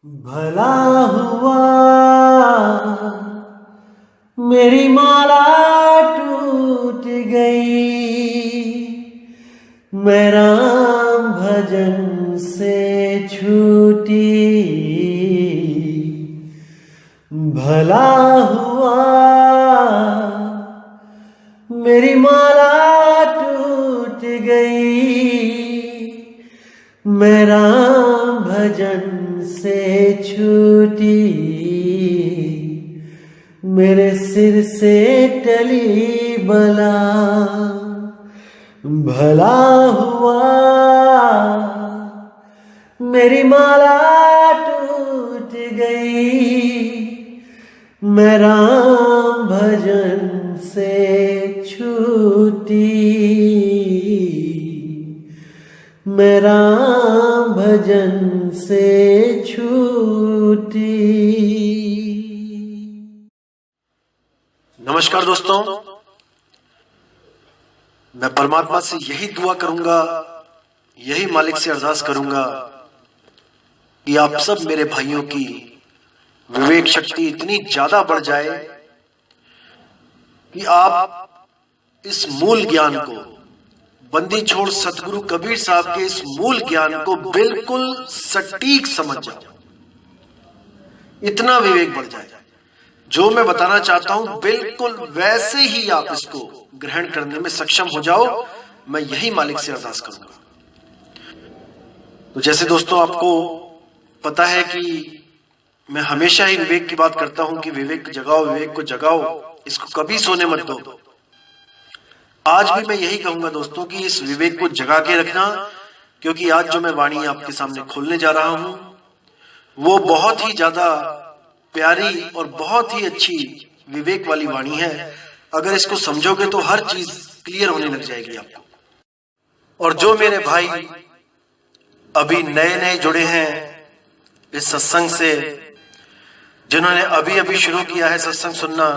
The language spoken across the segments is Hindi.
भला हुआ मेरी माला टूट गई, मैं राम भजन से छूटी। भला हुआ मेरी माला टूट गई, मैं राम भजन से छूटी। मेरे सिर से टली बला, भला हुआ मेरी माला टूट गई, मैं राम भजन से छूटी। मैं राम भजन से छूटी। नमस्कार दोस्तों, मैं परमात्मा से यही दुआ करूंगा, यही मालिक से अरदास करूंगा कि आप सब मेरे भाइयों की विवेक शक्ति इतनी ज्यादा बढ़ जाए कि आप इस मूल ज्ञान को, बंदी छोड़ सतगुरु कबीर साहब के इस मूल ज्ञान को बिल्कुल सटीक समझ जाओ। इतना विवेक बढ़ जाए, जो मैं बताना चाहता हूं बिल्कुल वैसे ही आप इसको ग्रहण करने में सक्षम हो जाओ। मैं यही मालिक से अरदास करूंगा। तो जैसे दोस्तों आपको पता है कि मैं हमेशा ही विवेक की बात करता हूं कि विवेक जगाओ, विवेक को जगाओ, इसको कभी सोने मत दो। आज भी मैं यही कहूंगा दोस्तों कि इस विवेक को जगा के रखना, क्योंकि आज जो मैं वाणी आपके सामने खोलने जा रहा हूं वो बहुत ही ज्यादा प्यारी और बहुत ही अच्छी विवेक वाली वाणी है। अगर इसको समझोगे तो हर चीज क्लियर होने लग जाएगी आपको। और जो मेरे भाई अभी नए नए जुड़े हैं इस सत्संग से, जिन्होंने अभी अभी शुरू किया है सत्संग सुनना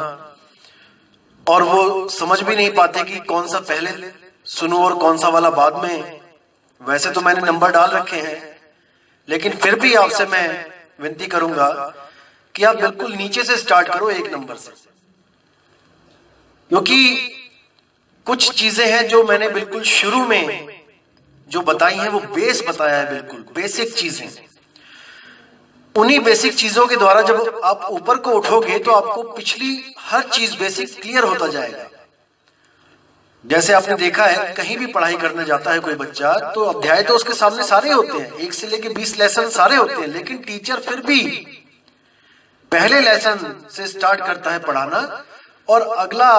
और वो समझ भी नहीं पाते कि कौन सा पहले सुनूं और कौन सा वाला बाद में। वैसे तो मैंने नंबर डाल रखे हैं, लेकिन फिर भी आपसे मैं विनती करूंगा कि आप बिल्कुल नीचे से स्टार्ट करो, एक नंबर से, क्योंकि कुछ चीजें हैं जो मैंने बिल्कुल शुरू में जो बताई हैं वो बेस बताया है, बिल्कुल बेसिक चीजें। उन्हीं बेसिक चीजों के द्वारा जब आप ऊपर को उठोगे तो आपको पिछली हर चीज बेसिक क्लियर होता जाएगा। जैसे आपने देखा है, कहीं भी पढ़ाई करने जाता है कोई बच्चा तो अध्याय तो उसके सामने सारे होते हैं, 1 से लेकर 20 लेसन सारे होते हैं, लेकिन टीचर फिर भी पहले लेसन से स्टार्ट करता है पढ़ाना और अगला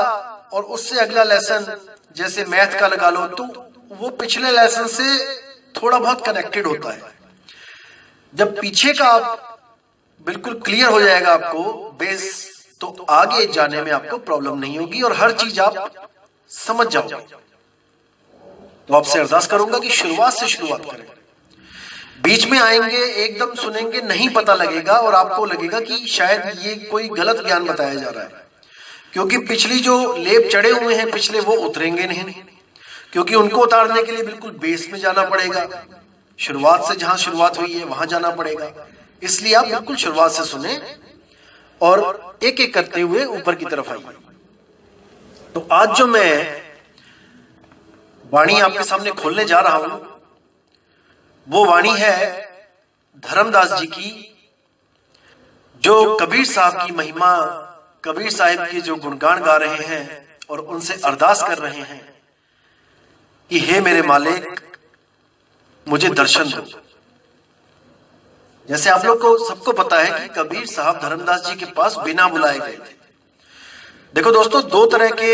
और उससे अगला लेसन, जैसे मैथ का लगा लो, तो वो पिछले लेसन से थोड़ा बहुत कनेक्टेड होता है। जब पीछे का आप बिल्कुल क्लियर हो जाएगा आपको बेस, तो आगे जाने में आपको प्रॉब्लम नहीं होगी और हर चीज आप समझ जाओगे। तो आपसे अरदास करूंगा कि शुरुआत से शुरुआत करें। बीच में आएंगे, एकदम सुनेंगे, नहीं पता लगेगा और आपको लगेगा कि शायद ये कोई गलत ज्ञान बताया जा रहा है, क्योंकि पिछली जो लेप चढ़े हुए हैं पिछले, वो उतरेंगे नहीं, क्योंकि उनको उतारने के लिए बिल्कुल बेस में जाना पड़ेगा। शुरुआत से जहां शुरुआत हुई है वहां जाना पड़ेगा। इसलिए आप बिल्कुल शुरुआत से सुने और एक एक करते हुए ऊपर की तरफ आइए। तो आज जो मैं वाणी आपके सामने खोलने जा रहा हूं वो वाणी है धर्मदास जी की, जो कबीर साहब की महिमा, कबीर साहब के जो गुणगान गा रहे हैं और उनसे अरदास कर रहे हैं कि हे मेरे मालिक मुझे दर्शन दो। जैसे आप लोग को सबको पता है कि कबीर साहब धर्मदास जी के पास बिना बुलाए गए थे। देखो दोस्तों, 2 तरह के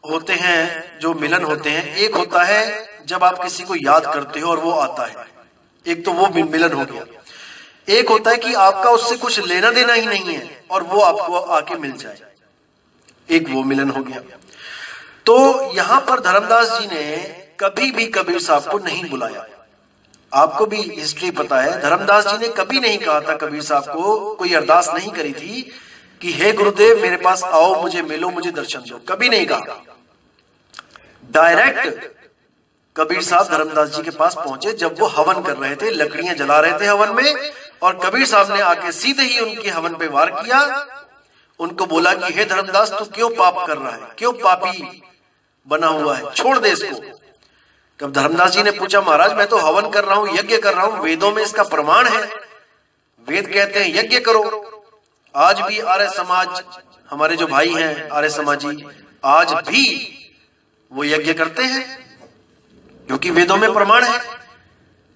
होते हैं जो मिलन होते हैं। एक होता है जब आप किसी को याद करते हो और वो आता है, एक तो वो मिलन हो गया। एक होता है कि आपका उससे कुछ लेना देना ही नहीं है और वो आपको आके मिल जाए, एक वो मिलन हो गया। तो यहां पर धर्मदास जी ने कभी भी कबीर साहब को नहीं बुलाया। आपको भी हिस्ट्री पता है, धर्मदास जी ने कभी नहीं कहा था कबीर साहब को, कोई अरदास नहीं करी थी कि हे गुरुदेव मेरे पास आओ, मुझे मिलो, मुझे दर्शन दो, कभी नहीं कहा। डायरेक्ट कबीर साहब धर्मदास जी के पास पहुंचे जब वो हवन कर रहे थे, लकड़ियां जला रहे थे हवन में, और कबीर साहब ने आके सीधे ही उनके हवन पे वार किया। उनको बोला कि हे धर्मदास, तू क्यों पाप कर रहा है, क्यों पापी बना हुआ है, छोड़ दे इसको। तब धर्मदास जी ने पूछा, महाराज मैं तो हवन कर रहा हूं, यज्ञ कर रहा हूं, वेदों में इसका प्रमाण है, वेद कहते हैं यज्ञ करो। आज भी आर्य समाज, हमारे जो भाई हैं आर्य समाजी, आज भी वो यज्ञ करते हैं क्योंकि वेदों में प्रमाण है।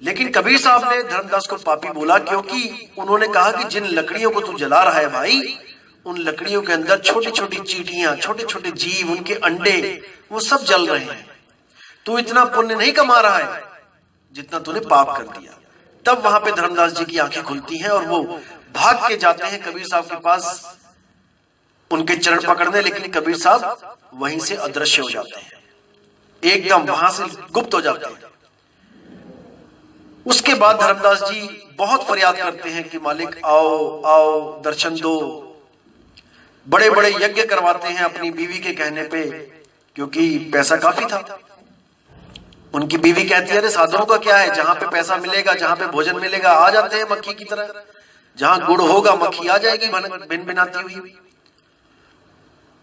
लेकिन कबीर साहब ने धर्मदास को पापी बोला क्योंकि उन्होंने कहा कि जिन लकड़ियों को तू जला रहा है भाई, उन लकड़ियों के अंदर छोटी छोटी चींटियां, छोटे छोटे जीव, उनके अंडे, वो सब जल रहे हैं। तू इतना पुण्य नहीं कमा रहा है जितना तूने पाप कर दिया। तब वहां पे धर्मदास जी की आंखें खुलती हैं और वो भाग के जाते हैं कबीर साहब के पास उनके चरण पकड़ने, लेकिन कबीर साहब वहीं से अदृश्य हो जाते हैं, एकदम वहां से गुप्त हो जाते हैं। उसके बाद धर्मदास जी बहुत फरियाद करते हैं कि मालिक आओ आओ, दर्शन दो। बड़े बड़े यज्ञ करवाते हैं अपनी बीवी के कहने पे, क्योंकि पैसा काफी था। उनकी बीवी कहती है, अरे साधुओं का क्या है, जहां पे पैसा मिलेगा, जहां पे भोजन मिलेगा, आ जाते हैं मक्खी की तरह। जहां गुड़ होगा मक्खी आ जाएगी भिन भिनाती हुई।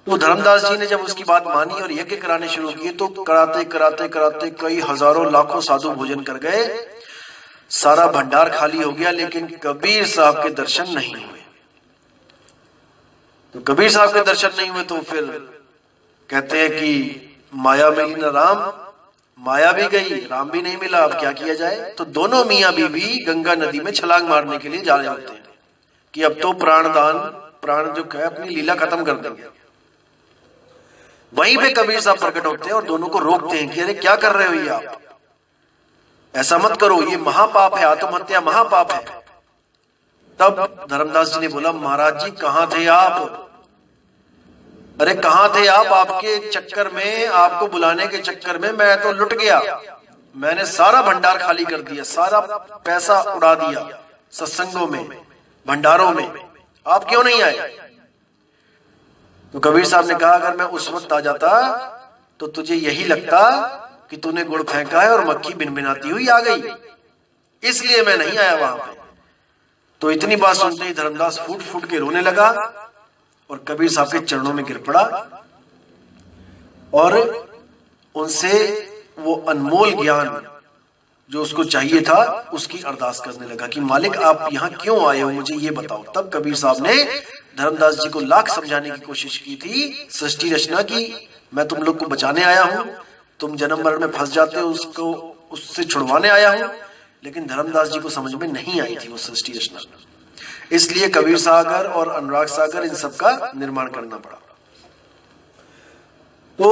तो धर्मदास जी ने जब उसकी बात मानी और यज्ञ कराने शुरू किए, तो कराते कराते कराते कई हजारों लाखों साधु भोजन कर गए, सारा भंडार खाली हो गया, लेकिन कबीर साहब के दर्शन नहीं हुए। तो कबीर साहब के दर्शन नहीं हुए तो फिर कहते हैं कि माया मिली न राम, माया भी गई, राम भी नहीं मिला, अब क्या किया जाए। तो दोनों मियां बीवी गंगा नदी में छलांग मारने के लिए जा रहे होते हैं कि अब तो प्राण जो है अपनी लीला खत्म कर देंगे। वहीं पे कबीर साहब प्रकट होते हैं और दोनों को रोकते हैं कि अरे क्या कर रहे हो ये आप, ऐसा मत करो, ये महापाप है, आत्महत्या महापाप है। तब धर्मदास जी ने बोला, महाराज जी कहां थे आप, अरे कहां थे आप, आपके चक्कर में, आपको बुलाने के चक्कर में मैं तो लुट गया, मैंने सारा भंडार खाली कर दिया, सारा पैसा उड़ा दिया सत्संगों में, भंडारों में, आप क्यों नहीं आए। तो कबीर साहब ने कहा, अगर मैं उस वक्त आ जाता तो तुझे यही लगता कि तूने गुड़ फेंका है और मक्खी भिनभिनाती हुई आ गई, इसलिए मैं नहीं आया वहां पे। तो इतनी बात सुनते ही धर्मदास फूट फूट के रोने लगा और कबीर साहब के चरणों में गिर पड़ा और उनसे वो अनमोल ज्ञान जो उसको चाहिए था उसकी अरदास करने लगा कि मालिक आप यहाँ क्यों आए हो, मुझे ये बताओ। तब कबीर साहब ने धर्मदास जी को लाख समझाने की कोशिश की थी, सृष्टि रचना की, मैं तुम लोग को बचाने आया हूं, तुम जन्म मरण में फंस जाते हो, उसको उससे छुड़वाने आया हूं। लेकिन धर्मदास जी को समझ में नहीं आई थी वो सृष्टि रचना, इसलिए कबीर सागर और अनुराग सागर इन सब का निर्माण करना पड़ा। तो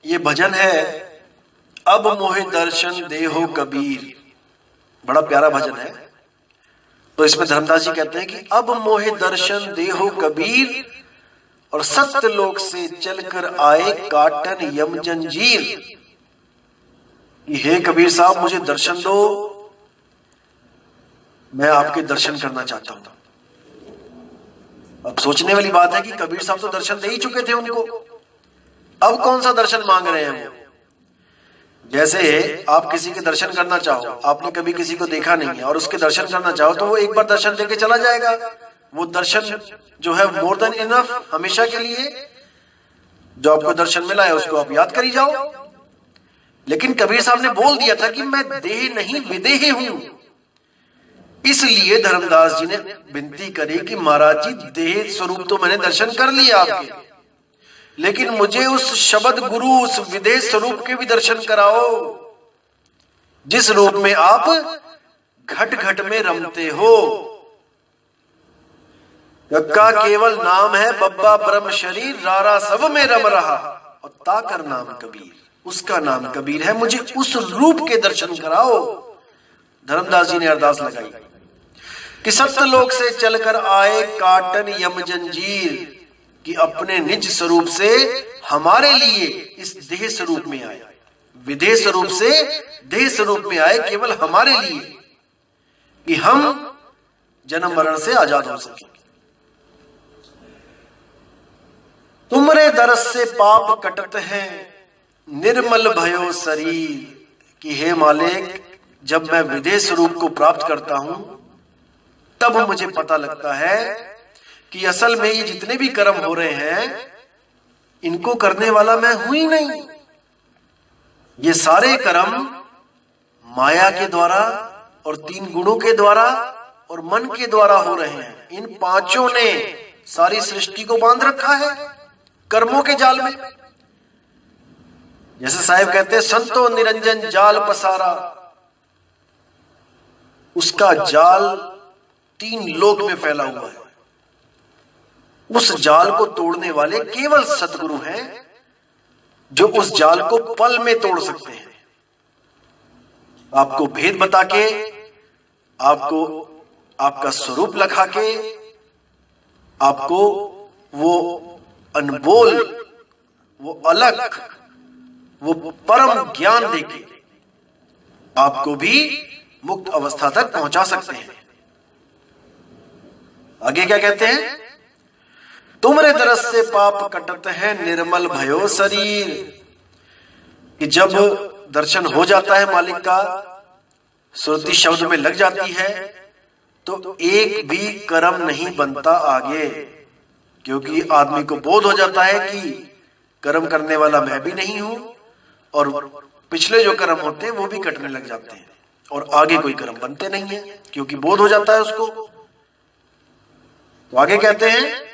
ये भजन है, अब मोहे दर्शन देहो कबीर, बड़ा प्यारा भजन है। तो इसमें धर्मदास जी कहते हैं कि अब मोहे दर्शन देहो कबीर, और सत्य लोक से चलकर आए काटन यम जंजीर। हे कबीर साहब मुझे दर्शन दो, मैं आपके दर्शन करना चाहता हूं। अब सोचने वाली बात है कि कबीर साहब तो दर्शन दे ही चुके थे उनको, अब कौन सा दर्शन मांग रहे हैं वो। जैसे आप किसी के दर्शन करना चाहो, आपने कभी किसी को देखा नहीं है और उसके दर्शन करना चाहो तो वो एक बार दर्शन देके चला जाएगा, वो दर्शन जो है मोर देन इनफ, हमेशा के लिए जो आपको दर्शन मिला है उसको आप याद करी जाओ। लेकिन कबीर साहब ने बोल दिया था कि मैं देह नहीं विदेह हूं, इसलिए धर्मदास जी ने विनती करी कि महाराज जी देह स्वरूप तो मैंने दर्शन कर लिया आपके, लेकिन मुझे उस शब्द गुरु, उस विदेह स्वरूप के भी दर्शन कराओ जिस रूप में आप घट घट में रमते हो। का केवल नाम है बब्बा ब्रह्म शरीर, रारा सब में रम रहा, और ताकर नाम कबीर, उसका नाम कबीर है, मुझे उस रूप के दर्शन कराओ। धर्मदास जी ने अरदास लगाई कि सत्यलोक से चलकर आए काटन यम जंजीर, कि अपने निज स्वरूप से हमारे लिए इस देह स्वरूप में आए, विदेह स्वरूप से देह स्वरूप में आए केवल हमारे लिए, कि हम जन्म मरण से आजाद हो सके। तुमरे दरस से पाप कटत हैं, निर्मल भयो शरीर, कि हे मालिक जब मैं विदेह स्वरूप को प्राप्त करता हूं तब मुझे पता लगता है कि असल में ये जितने भी कर्म हो रहे हैं इनको करने वाला मैं हूं ही नहीं। ये सारे कर्म माया के द्वारा और 3 गुणों के द्वारा और मन के द्वारा हो रहे हैं। इन पांचों ने सारी सृष्टि को बांध रखा है कर्मों के जाल में। जैसे साहिब कहते हैं, संतो निरंजन जाल पसारा, उसका जाल 3 लोक में फैला हुआ है। उस जाल को तोड़ने वाले केवल सद्गुरु हैं जो उस जाल को पल में तोड़ सकते हैं। आपको भेद बता के, आपको आपका स्वरूप लखा के, आपको वो अनमोल, वो अलग, वो परम ज्ञान देके आपको भी मुक्त अवस्था तक पहुंचा सकते हैं। आगे क्या कहते हैं? तुमरे दरस से पाप कटत है निर्मल भयो शरीर। कि जब दर्शन हो जाता है मालिक का, सुरती शब्द में लग जाती है, तो एक भी कर्म नहीं बनता आगे, क्योंकि आदमी को बोध हो जाता है कि कर्म करने वाला मैं भी नहीं हूं, और पिछले जो कर्म होते हैं वो भी कटने लग जाते हैं और आगे कोई कर्म बनते नहीं है, क्योंकि बोध हो जाता है उसको। तो आगे कहते हैं,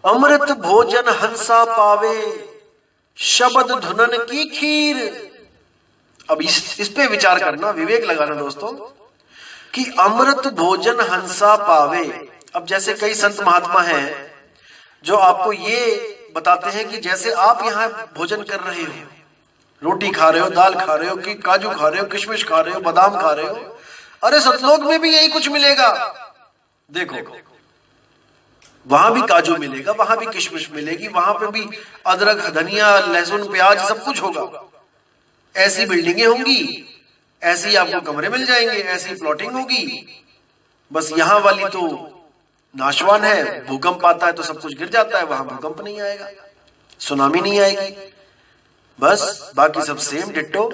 अमृत भोजन हंसा पावे शब्द धुनन की खीर। अब इस पे विचार करना, विवेक लगाना दोस्तों, कि अमृत भोजन हंसा पावे। अब जैसे कई संत महात्मा हैं जो आपको ये बताते हैं कि जैसे आप यहां भोजन कर रहे हो, रोटी खा रहे हो, दाल खा रहे हो, कि काजू खा रहे हो, किशमिश खा रहे हो, बादाम खा रहे हो, अरे सतलोक में भी यही कुछ मिलेगा। देखो, वहां भी काजू मिलेगा, वहां भी किशमिश मिलेगी, वहां पे भी अदरक, धनिया, लहसुन, प्याज सब कुछ होगा। ऐसी बिल्डिंगें होंगी, ऐसी आपको कमरे मिल जाएंगे, ऐसी प्लॉटिंग होगी। बस यहां वाली तो नाशवान है, भूकंप आता है तो सब कुछ गिर जाता है, वहां भूकंप नहीं आएगा, सुनामी नहीं आएगी। बस बाकी सब सेम डिट्टो।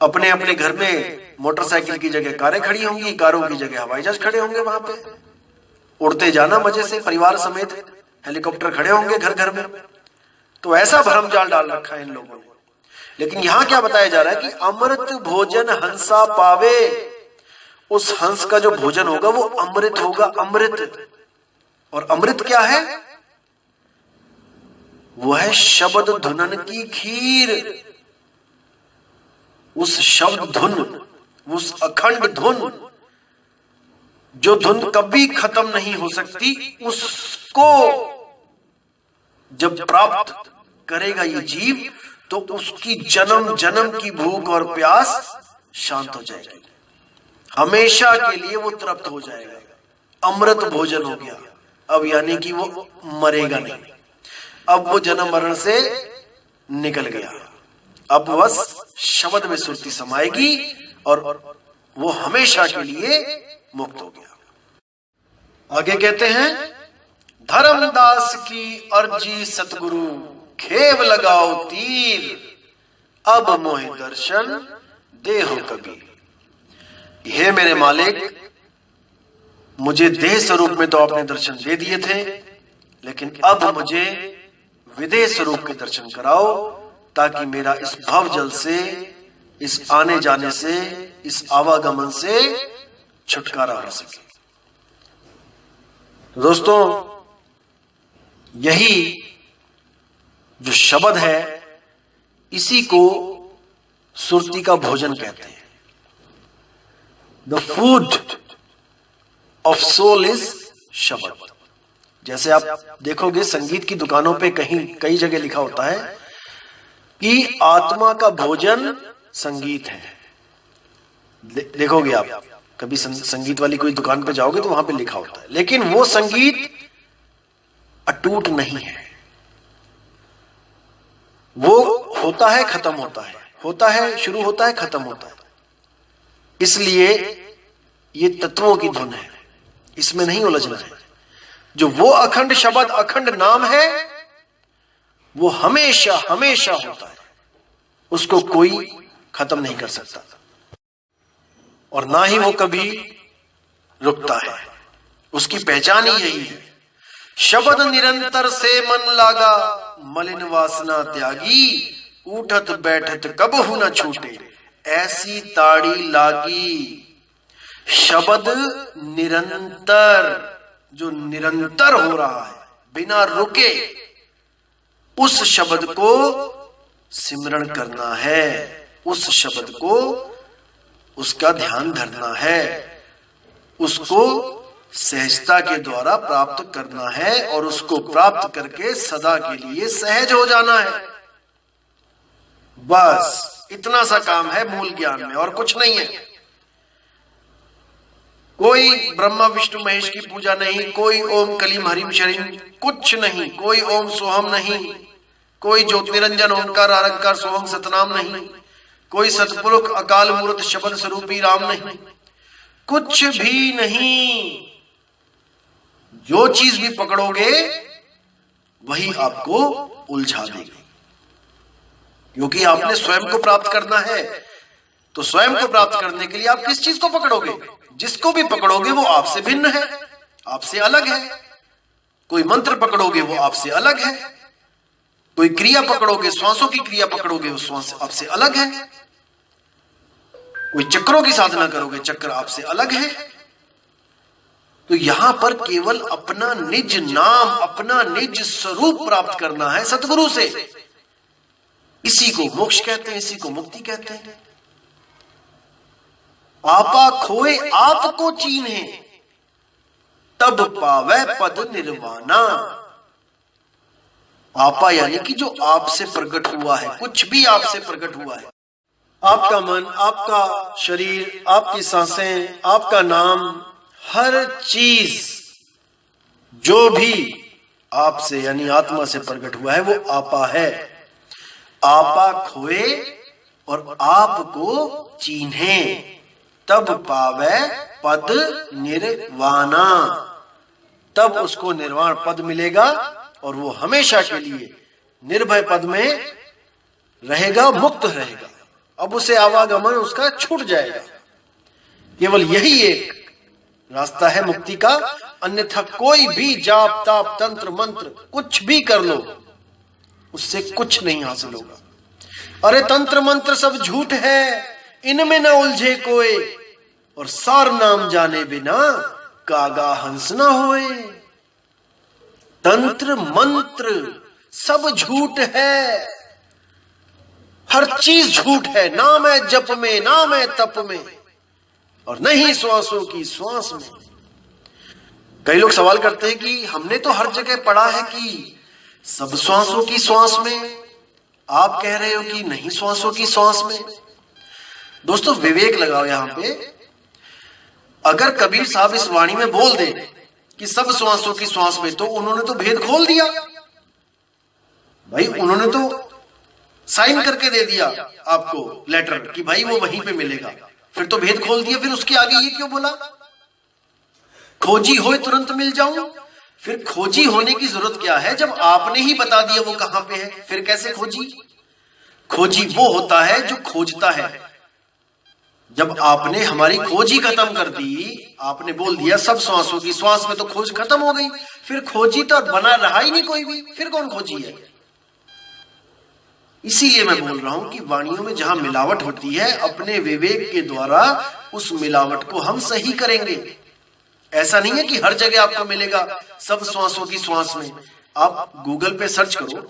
अपने अपने घर में मोटरसाइकिल की जगह कारें खड़ी होंगी, कारों की जगह हवाई जहाज खड़े होंगे, वहां पे उड़ते जाना मजे से, परिवार समेत हेलीकॉप्टर खड़े होंगे घर घर में। तो ऐसा भ्रम जाल डाल रखा है इन लोगों ने। लेकिन यहां क्या बताया जा रहा है कि अमृत भोजन हंसा पावे। उस हंस का जो भोजन होगा वो अमृत होगा, अमृत। और अमृत क्या है? वो है शब्द धुनन की खीर। उस शब्द धुन, उस अखंड धुन, जो धुन कभी खत्म नहीं हो सकती, उसको जब प्राप्त करेगा ये जीव, तो उसकी जन्म जन्म की भूख और प्यास शांत हो जाएगी, हमेशा के लिए वो तृप्त हो जाएगा। अमृत भोजन हो गया। अब यानी कि वो मरेगा नहीं, अब वो जन्म मरण से निकल गया, अब बस शब्द में सुरती समाएगी और वो हमेशा के लिए मुक्त हो गया। आगे कहते हैं, धर्मदास की अर्जी सतगुरु खेव लगाओ तीर, अब मोहि दर्शन देहो कबीर। हे मेरे मालिक, मुझे देह स्वरूप में तो आपने दर्शन दे दिए थे, लेकिन अब मुझे विदेह स्वरूप के दर्शन कराओ, ताकि मेरा इस भव जल से, इस आने जाने से, इस आवागमन से छुटकारा हो सके। तो दोस्तों, यही जो शब्द है, इसी को सुरती का भोजन कहते हैं। The food of soul is शब्द। जैसे आप देखोगे संगीत की दुकानों पे कहीं कई जगह लिखा होता है कि आत्मा का भोजन संगीत है। देखोगे आप कभी संगीत वाली कोई दुकान पे जाओगे तो वहां पे लिखा होता है, लेकिन वो संगीत अटूट नहीं है। वो होता है, खत्म होता है, होता है, शुरू होता है, खत्म होता है। इसलिए ये तत्वों की धुन है, इसमें नहीं उलझना है। जो वो अखंड शब्द, अखंड नाम है, वो हमेशा हमेशा होता है, उसको कोई खत्म नहीं कर सकता। और ना ही वो कभी रुकता है। उसकी पहचान ही यही है। शब्द निरंतर से मन लागा, मलिन वासना त्यागी, उठत बैठत कबहु न छूटे, ऐसी ताड़ी लागी। शब्द निरंतर, जो निरंतर हो रहा है बिना रुके, उस शब्द को सिमरण करना है, उस शब्द को, उसका ध्यान धरना है, उसको सहजता के द्वारा प्राप्त करना है और उसको प्राप्त करके सदा के लिए सहज हो जाना है। बस इतना सा काम है मूल ज्ञान में, और कुछ नहीं है। कोई ब्रह्मा विष्णु महेश की पूजा नहीं, कोई ओम कलीम हरिम शरीम कुछ नहीं, कोई ओम सोहम नहीं, कोई ज्योति निरंजन ओंकार आरंकार सोहम सतनाम नहीं, कोई सतपुरुष अकाल मूर्त शब्द स्वरूपी राम नहीं, कुछ भी नहीं। जो चीज भी पकड़ोगे वही आपको उलझा देगी, क्योंकि आपने स्वयं को प्राप्त करना है। तो स्वयं को प्राप्त करने के लिए आप किस चीज को पकड़ोगे? जिसको भी पकड़ोगे वो आपसे भिन्न है, आपसे अलग है। कोई मंत्र पकड़ोगे वो आपसे अलग है, कोई क्रिया पकड़ोगे, श्वासों की क्रिया पकड़ोगे वो श्वास आपसे अलग है, कोई चक्रों की साधना करोगे चक्र आपसे अलग है। तो यहां पर केवल अपना निज नाम, अपना निज स्वरूप प्राप्त करना है सतगुरु से। इसी को मोक्ष कहते हैं, इसी को मुक्ति कहते हैं। आपा खोए आपको चीन्हे, तब पावे पद निर्वाणा। आपा यानी कि जो आपसे प्रकट हुआ है, कुछ भी आपसे प्रकट हुआ है, आपका मन, आपका शरीर, आपकी सांसें, आपका नाम, हर चीज जो भी आपसे यानी आत्मा से प्रकट हुआ है वो आपा है। आपा खोए और आपको चीन्हे, तब पावे पद निर्वाणा। तब उसको निर्वाण पद मिलेगा और वो हमेशा के लिए निर्भय पद में रहेगा, मुक्त रहेगा। अब उसे आवागमन उसका छूट जाएगा। केवल यही एक रास्ता है मुक्ति का, अन्यथा कोई भी जाप ताप तंत्र मंत्र कुछ भी कर लो उससे कुछ नहीं हासिल होगा। अरे तंत्र मंत्र सब झूठ है, इनमें न उलझे कोई, और सार नाम जाने बिना कागा हंस न होए। तंत्र मंत्र सब झूठ है, हर चीज झूठ है। नाम है जप में, नाम है तप में, और नहीं श्वासों की श्वास में। कई लोग सवाल करते हैं कि हमने तो हर जगह पढ़ा है कि सब श्वासों की श्वास में, आप कह रहे हो कि नहीं श्वासों की श्वास में। दोस्तों विवेक लगाओ यहां पे। अगर कबीर साहब इस वाणी में बोल दे कि सब श्वासों की श्वास में, तो उन्होंने तो भेद खोल दिया भाई। उन्होंने तो साइन करके दे दिया आपको लेटर कि भाई वो वहीं पे मिलेगा, फिर तो भेद खोल दिया। फिर उसके आगे ये क्यों बोला? खोजी होए तुरंत मिल जाऊं। फिर खोजी होने की जरूरत क्या है जब आपने ही बता दिया वो कहां पे है? फिर कैसे खोजी? खोजी वो होता है जो खोजता है। जब आपने हमारी खोज ही खत्म कर दी, आपने बोल दिया सब श्वासों की श्वास में, तो खोज खत्म हो गई। फिर खोजी तो बना रहा ही नहीं कोई भी, फिर कौन खोजी है? इसीलिए मैं बोल रहा हूं कि वाणियों में जहां मिलावट होती है, अपने विवेक के द्वारा उस मिलावट को हम सही करेंगे। ऐसा नहीं है कि हर जगह आपको मिलेगा सब श्वासों की श्वास में। आप गूगल पे सर्च करो,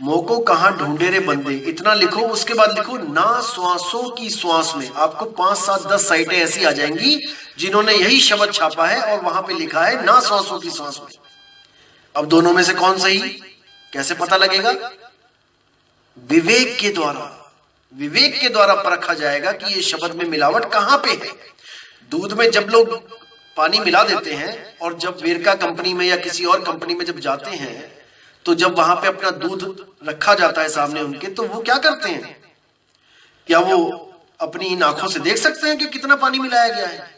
मोको कहां ढूंढे रे बंदे, इतना लिखो, उसके बाद लिखो ना श्वासों की श्वास में। आपको 5, 7, 10 साइटें ऐसी आ जाएंगी जिन्होंने यही शब्द छापा है और वहां पे लिखा है ना श्वासों की श्वास में। अब दोनों में से कौन सही कैसे पता लगेगा? विवेक के द्वारा, विवेक के द्वारा परखा जाएगा कि ये शब्द में मिलावट कहां पे है। दूध में जब लोग पानी मिला देते हैं और जब वेरका कंपनी में या किसी और कंपनी में जब जाते हैं, तो जब वहां पे अपना दूध रखा जाता है सामने उनके, तो वो क्या करते हैं? क्या वो अपनी इन आंखों से देख सकते हैं कि कितना पानी मिलाया गया है?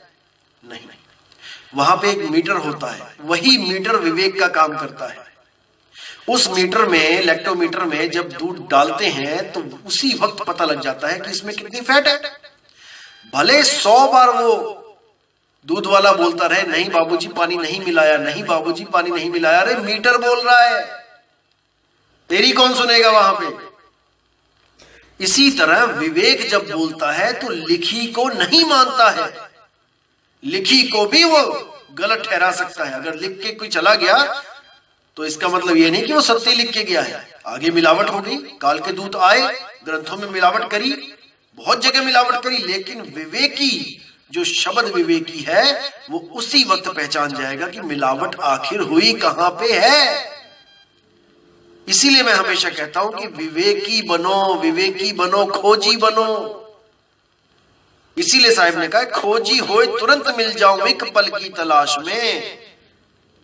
नहीं। वहां पे एक मीटर होता है, वही मीटर विवेक का काम करता है। उस मीटर में, लैक्टोमीटर में जब दूध डालते हैं तो उसी वक्त पता लग जाता है कि इसमें कितनी फैट है। भले 100 बार वो दूध वाला बोलता रहे, नहीं बाबूजी पानी नहीं मिलाया, नहीं बाबूजी पानी नहीं मिलाया, अरे मीटर बोल रहा है, तेरी कौन सुनेगा वहां पे। इसी तरह विवेक जब बोलता है तो लिखी को नहीं मानता है, लिखी को भी वो गलत ठहरा सकता है। अगर लिख के कोई चला गया तो इसका मतलब ये नहीं कि वो सत्य लिख के गया है, आगे मिलावट हो गई, काल के दूत आए, ग्रंथों में मिलावट करी, बहुत जगह मिलावट करी, लेकिन विवेकी जो शब्द विवेकी है वो उसी वक्त पहचान जाएगा कि मिलावट आखिर हुई कहां पे है। इसीलिए मैं हमेशा कहता हूं कि विवेकी बनो, विवेकी बनो, खोजी बनो। इसीलिए साहिब ने कहा खोजी होए तुरंत मिल जाऊं एक पल की तलाश में।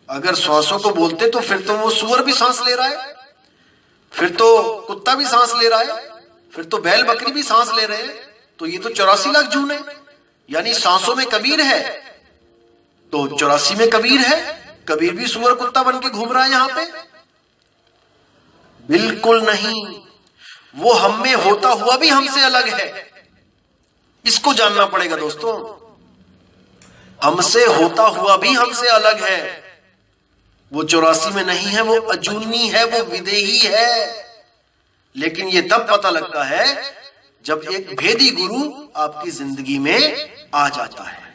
अगर सांसों को बोलते तो फिर तो वो सुअर भी सांस ले रहा है, फिर तो कुत्ता भी सांस ले रहा है, फिर तो बैल बकरी भी सांस ले रहे हैं, तो ये तो 84 लाख जून है, यानी सांसों में कबीर है तो 84 में कबीर है। कबीर भी सुअर कुत्ता बन के घूम रहा है यहां पे? बिल्कुल नहीं, वो हम में होता हुआ भी हमसे अलग है, इसको जानना पड़ेगा दोस्तों। हमसे होता हुआ भी हमसे अलग है, वो 84 में नहीं है, वो अजूनी है, वो विदेही है। लेकिन ये तब पता लगता है जब एक भेदी गुरु आपकी जिंदगी में आ जाता है,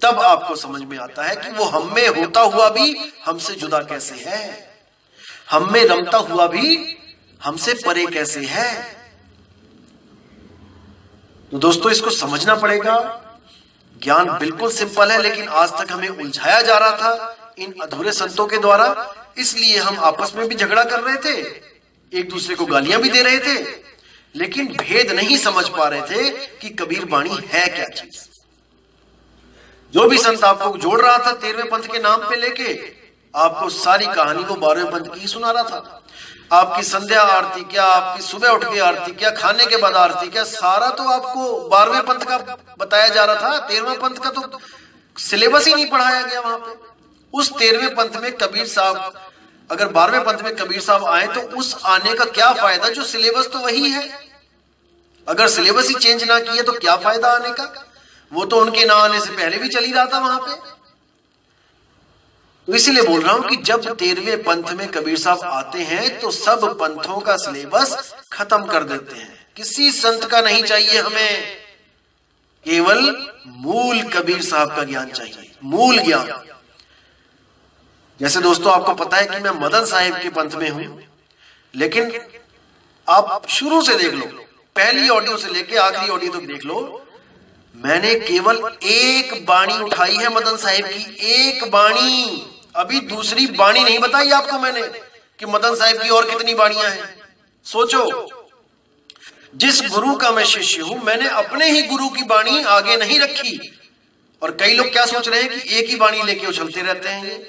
तब आपको समझ में आता है कि वो हम में होता हुआ भी हमसे जुदा कैसे है, हम में रमता हुआ भी हमसे परे कैसे है। तो दोस्तों इसको समझना पड़ेगा। ज्ञान बिल्कुल सिंपल है, लेकिन आज तक हमें उलझाया जा रहा था इन अधूरे संतों के द्वारा, इसलिए हम आपस में भी झगड़ा कर रहे थे, एक दूसरे को गालियां भी दे रहे थे, लेकिन भेद नहीं समझ पा रहे थे कि कबीर बाणी है क्या चीज। जो भी संत आपको जोड़ रहा था 13वें पंथ के नाम पे लेके, आपको सारी कहानी वो 12वें पंथ की सुना रहा था। आपकी संध्या आरती क्या, आपकी सुबह उठ के आरती क्या, खाने के बाद आरती क्या, सारा तो आपको 12वें पंथ का बताया जा रहा था। 13वें पंथ का तो सिलेबस ही नहीं पढ़ाया गया वहां पे। उस 13वें पंथ में कबीर साहब, अगर 12वें पंथ में कबीर साहब आए तो उस आने का क्या फायदा, जो सिलेबस तो वही है। अगर सिलेबस ही चेंज ना किए तो क्या फायदा आने का, वो तो उनके ना आने से पहले भी चल ही रहा था वहां पे। तो इसीलिए बोल रहा हूं कि जब 13वें पंथ में कबीर साहब आते हैं तो सब पंथों का सिलेबस खत्म कर देते हैं। किसी संत का नहीं चाहिए हमें, केवल मूल कबीर साहब का ज्ञान चाहिए, मूल ज्ञान। जैसे दोस्तों आपको पता है कि मैं मदन साहिब के पंथ में हूं, लेकिन आप शुरू से देख लो, पहली ऑडियो से लेके आखिरी ऑडियो तक देख लो, मैंने केवल एक बाणी उठाई है मदन साहिब की, एक बाणी। अभी दूसरी बाणी नहीं बताई आपको मैंने कि मदन साहिब की और कितनी बाणियां हैं। सोचो, जिस गुरु का मैं शिष्य हूं, मैंने अपने ही गुरु की बाणी आगे नहीं रखी। और कई लोग क्या सोच रहे हैं कि एक ही बाणी लेके उछलते रहते हैं।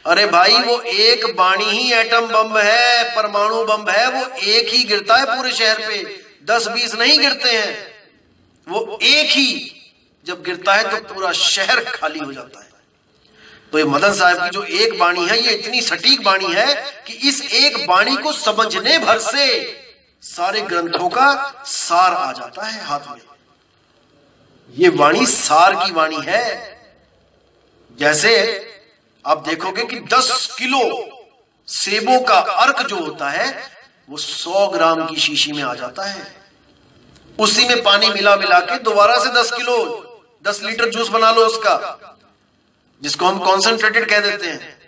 अरे भाई, वो एक बाणी ही एटम बम है, परमाणु बम है, वो एक ही गिरता है पूरे शहर पे, 10-20 नहीं गिरते हैं। वो एक ही जब गिरता है तो पूरा शहर खाली हो जाता है। तो ये मदन साहब की जो एक बाणी है, ये इतनी सटीक बाणी है कि इस एक बाणी को समझने भर से सारे ग्रंथों का सार आ जाता है हाथ में। ये वाणी सार की वाणी है। जैसे आप देखोगे कि 10 किलो सेबों का अर्क जो होता है वो 100 ग्राम की शीशी में आ जाता है। उसी में पानी मिला मिला के दोबारा से 10 लीटर जूस बना लो उसका, जिसको हम कॉन्सेंट्रेटेड कह देते हैं।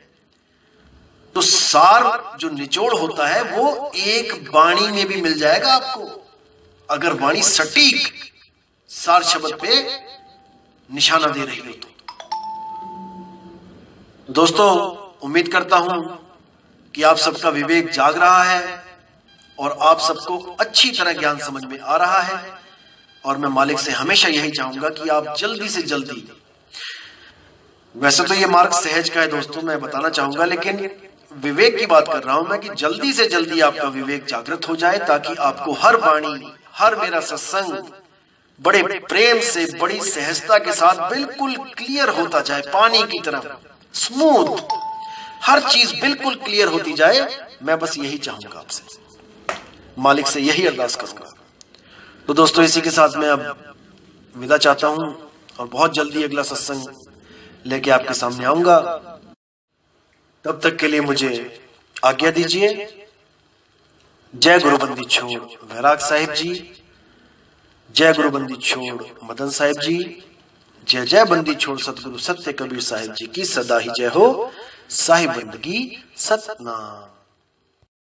तो सार जो निचोड़ होता है वो एक वाणी में भी मिल जाएगा आपको, अगर वाणी सटीक सार शब्द पे निशाना दे रही हो तो। दोस्तों, उम्मीद करता हूं कि आप सबका विवेक जाग रहा है और आप सबको अच्छी तरह ज्ञान समझ में आ रहा है। और मैं मालिक से हमेशा यही चाहूंगा कि आप जल्दी से जल्दी, वैसे तो ये मार्ग सहज का है दोस्तों, मैं बताना चाहूंगा, लेकिन विवेक की बात कर रहा हूं मैं कि जल्दी से जल्दी आपका विवेक जागृत हो जाए, ताकि आपको हर वाणी, हर मेरा सत्संग बड़े प्रेम से, बड़ी सहजता के साथ बिल्कुल क्लियर होता जाए, पानी की तरह स्मूथ, हर चीज बिल्कुल क्लियर होती जाए। मैं बस यही चाहूंगा आपसे, मालिक से यही अरदास करूंगा। तो दोस्तों, इसी के साथ मैं अब विदा चाहता हूं और बहुत जल्दी अगला सत्संग लेके आपके सामने आऊंगा। तब तक के लिए मुझे आज्ञा दीजिए। जय गुरुबंदी छोड़ वैराग साहिब जी, जय गुरुबंदी छोड़ मदन साहिब जी, जय जय बंदी छोड़ सतगुरु सत्य कबीर साहिब जी की सदा ही जय हो। साहिब बंदगी सतनाम।